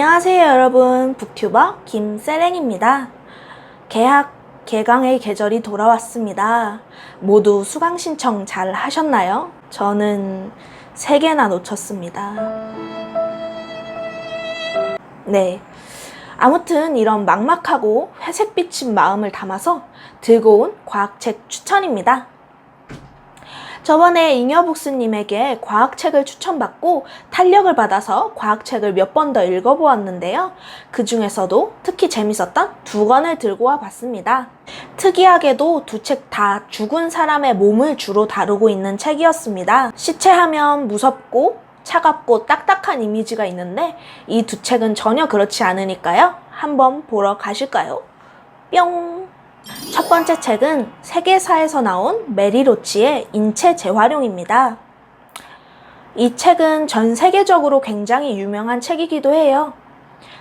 안녕하세요 여러분, 북튜버 김세랭입니다. 개강의 계절이 돌아왔습니다. 모두 수강 신청 잘 하셨나요? 저는 3개나 놓쳤습니다. 네, 아무튼 이런 막막하고 회색 비친 마음을 담아서 들고 온 과학책 추천입니다. 저번에 잉여북스님에게 과학책을 추천받고 탄력을 받아서 과학책을 몇 번 더 읽어보았는데요. 그 중에서도 특히 재밌었던 2권을 들고 와봤습니다. 특이하게도 2책 다 죽은 사람의 몸을 주로 다루고 있는 책이었습니다. 시체하면 무섭고 차갑고 딱딱한 이미지가 있는데 이 2책은 전혀 그렇지 않으니까요. 한번 보러 가실까요? 뿅! 첫 번째 책은 세계사에서 나온 메리 로치의 인체 재활용입니다. 이 책은 전 세계적으로 굉장히 유명한 책이기도 해요.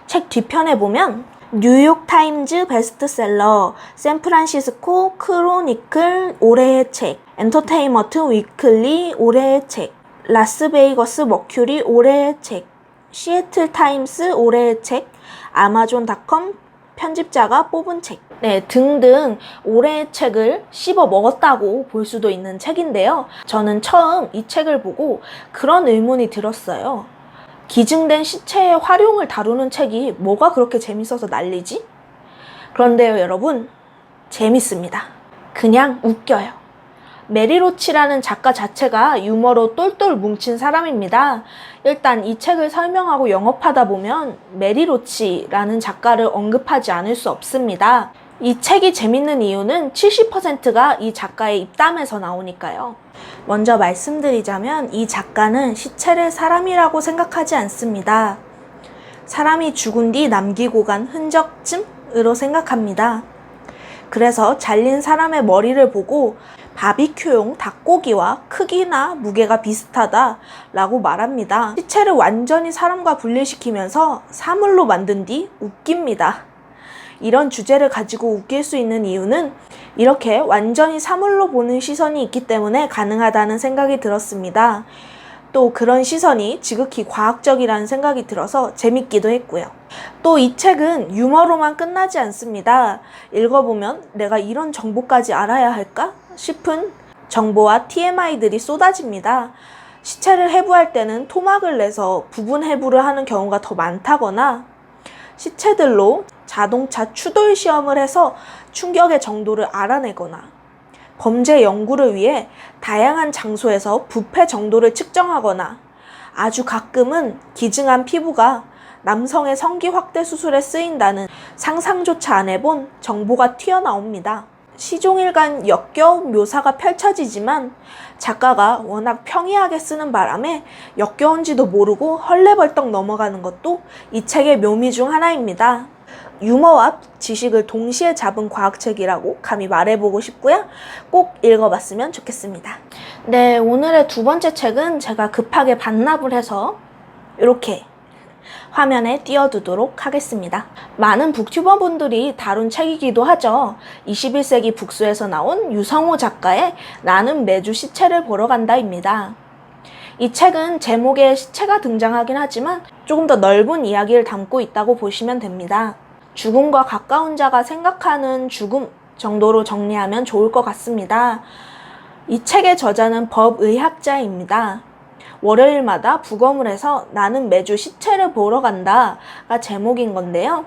책 뒤편에 보면 뉴욕타임즈 베스트셀러, 샌프란시스코 크로니클 올해의 책, 엔터테인먼트 위클리 올해의 책, 라스베이거스 머큐리 올해의 책, 시애틀 타임스 올해의 책, 아마존닷컴 편집자가 뽑은 책, 등등 올해의 책을 씹어 먹었다고 볼 수도 있는 책인데요. 저는 처음 이 책을 보고 그런 의문이 들었어요. 기증된 시체의 활용을 다루는 책이 뭐가 그렇게 재밌어서 난리지? 그런데요 여러분, 재밌습니다. 그냥 웃겨요. 메리 로치라는 작가 자체가 유머로 똘똘 뭉친 사람입니다. 일단 이 책을 설명하고 영업하다 보면 메리 로치라는 작가를 언급하지 않을 수 없습니다. 이 책이 재밌는 이유는 70%가 이 작가의 입담에서 나오니까요. 먼저 말씀드리자면 이 작가는 시체를 사람이라고 생각하지 않습니다. 사람이 죽은 뒤 남기고 간 흔적쯤으로 생각합니다. 그래서 잘린 사람의 머리를 보고 바비큐용 닭고기와 크기나 무게가 비슷하다라고 말합니다. 시체를 완전히 사람과 분리시키면서 사물로 만든 뒤 웃깁니다. 이런 주제를 가지고 웃길 수 있는 이유는 이렇게 완전히 사물로 보는 시선이 있기 때문에 가능하다는 생각이 들었습니다. 또 그런 시선이 지극히 과학적이라는 생각이 들어서 재밌기도 했고요. 또 이 책은 유머로만 끝나지 않습니다. 읽어보면 내가 이런 정보까지 알아야 할까 싶은 정보와 TMI들이 쏟아집니다. 시체를 해부할 때는 토막을 내서 부분 해부를 하는 경우가 더 많다거나 시체들로 자동차 추돌 시험을 해서 충격의 정도를 알아내거나 범죄 연구를 위해 다양한 장소에서 부패 정도를 측정하거나 아주 가끔은 기증한 피부가 남성의 성기 확대 수술에 쓰인다는 상상조차 안 해본 정보가 튀어나옵니다. 시종일관 역겨운 묘사가 펼쳐지지만 작가가 워낙 평이하게 쓰는 바람에 역겨운지도 모르고 헐레벌떡 넘어가는 것도 이 책의 묘미 중 하나입니다. 유머와 지식을 동시에 잡은 과학책이라고 감히 말해보고 싶고요. 꼭 읽어봤으면 좋겠습니다. 네, 오늘의 2번째 책은 제가 급하게 반납을 해서 이렇게 화면에 띄워두도록 하겠습니다. 많은 북튜버분들이 다룬 책이기도 하죠. 21세기 북수에서 나온 유성호 작가의 나는 매주 시체를 보러 간다입니다. 이 책은 제목에 시체가 등장하긴 하지만 조금 더 넓은 이야기를 담고 있다고 보시면 됩니다. 죽음과 가까운 자가 생각하는 죽음 정도로 정리하면 좋을 것 같습니다. 이 책의 저자는 법의학자입니다. 월요일마다 부검을 해서 나는 매주 시체를 보러 간다가 제목인 건데요.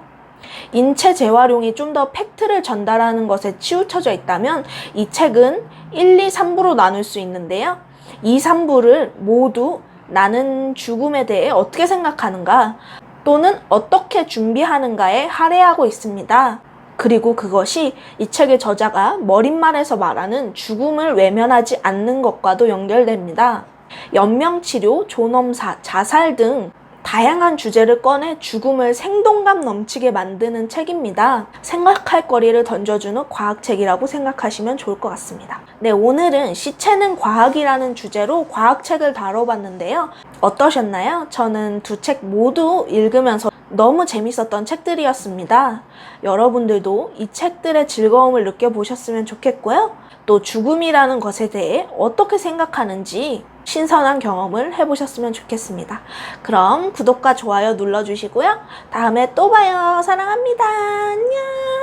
인체 재활용이 좀 더 팩트를 전달하는 것에 치우쳐져 있다면 이 책은 1, 2, 3부로 나눌 수 있는데요. 2, 3부를 모두 나는 죽음에 대해 어떻게 생각하는가 또는 어떻게 준비하는가에 할애하고 있습니다. 그리고 그것이 이 책의 저자가 머릿말에서 말하는 죽음을 외면하지 않는 것과도 연결됩니다. 연명치료, 존엄사, 자살 등 다양한 주제를 꺼내 죽음을 생동감 넘치게 만드는 책입니다. 생각할 거리를 던져주는 과학책이라고 생각하시면 좋을 것 같습니다. 네, 오늘은 시체는 과학이라는 주제로 과학책을 다뤄봤는데요. 어떠셨나요? 저는 2책 모두 읽으면서 너무 재밌었던 책들이었습니다. 여러분들도 이 책들의 즐거움을 느껴보셨으면 좋겠고요. 또 죽음이라는 것에 대해 어떻게 생각하는지 신선한 경험을 해보셨으면 좋겠습니다. 그럼 구독과 좋아요 눌러주시고요. 다음에 또 봐요. 사랑합니다. 안녕.